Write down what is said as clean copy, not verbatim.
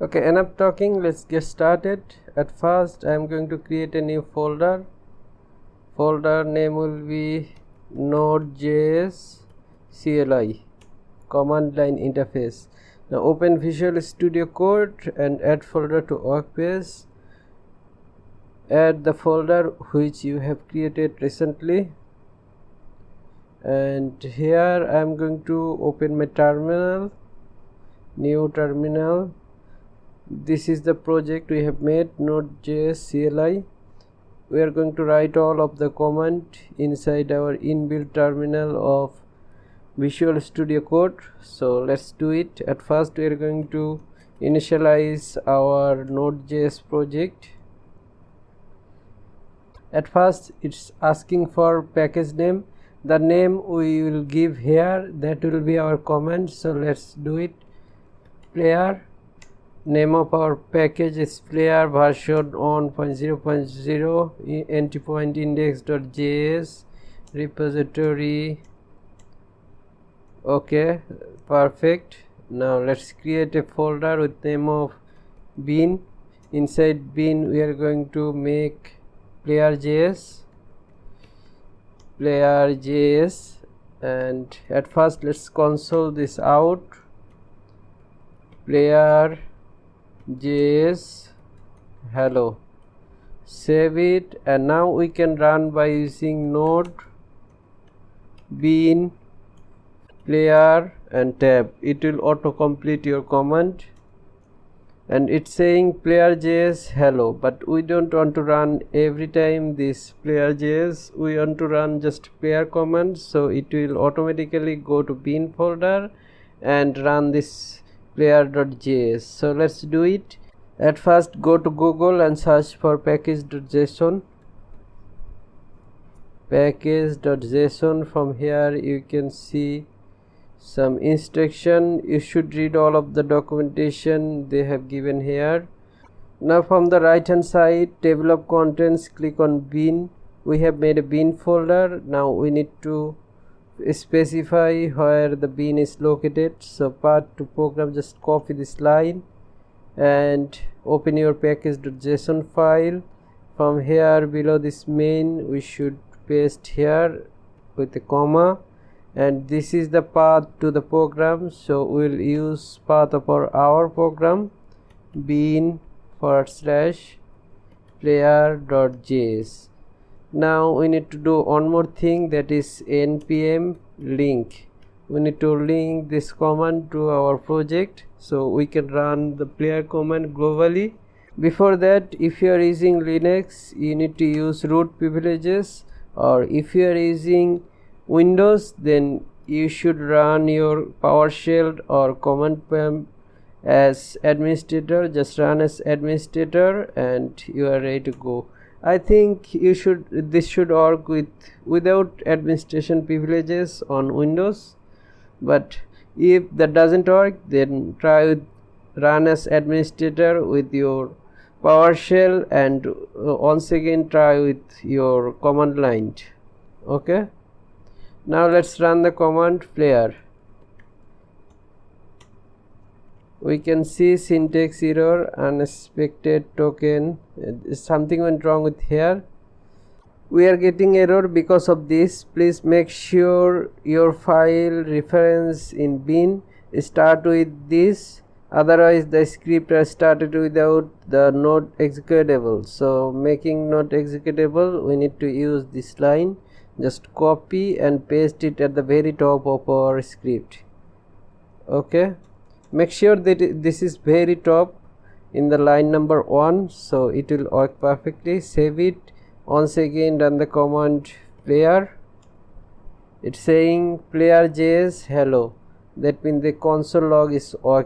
Okay, enough talking, let's get started. At first I am going to create a new folder. Folder name will be NodeJS CLI, command line interface. Now open Visual Studio Code and add folder to workspace. Add the folder which you have created recently, and here I am going to open my terminal, new terminal. This is the project we have made, NodeJS CLI. We are going to write all of the command inside our inbuilt terminal of Visual Studio Code. So let's do it. At first we are going to initialize our NodeJS project. At first it's asking for package name. The name we will give here, that will be our command. So let's do it. Player, name of our package is player version 1.0.0, endpoint index.js, repository. Okay, perfect. Now let's create a folder with name of bin. Inside bin we are going to make player.js, and at first let's console this out. Player.js hello, save it, and now we can run by using node bin player and tab. It will auto complete your command, and it's saying player.js hello, but we don't want to run every time this player.js. We want to run just player command, so it will automatically go to bin folder and run this player.js. So let's do it. At first go to Google and search for package.json. Package.json. From here you can see some instruction. You should read all of the documentation they have given here. Now from the right hand side, table of contents, click on bin. We have made a bin folder. Now we need to specify where the bin is located. So part-2 program, just copy this line and open your package.json file. From here below this main we should paste here with a comma, and this is the path to the program. So we'll use path of our program, bin /player.js. Now we need to do one more thing, that is npm link. We need to link this command to our project so we can run the player command globally. Before that, if you are using Linux, you need to use root privileges, or if you are using Windows, then you should run your PowerShell or command prompt as administrator. Just run as administrator and you are ready to go. I think this should work without administration privileges on Windows, but if that doesn't work, then try with run as administrator with your PowerShell, and once again try with your command line. Okay, now let's run the command player. We can see syntax error, unexpected token, something went wrong with here. We are getting error because of this. Please make sure your file reference in bin start with this, otherwise the script are started without the node executable. So making node executable, we need to use this line. Just copy and paste it at the very top of our script. Okay, make sure that this is very top in the line number 1, so it will work perfectly. Save it. Once again run the command player. It's saying player.js hello, that means the console log is working.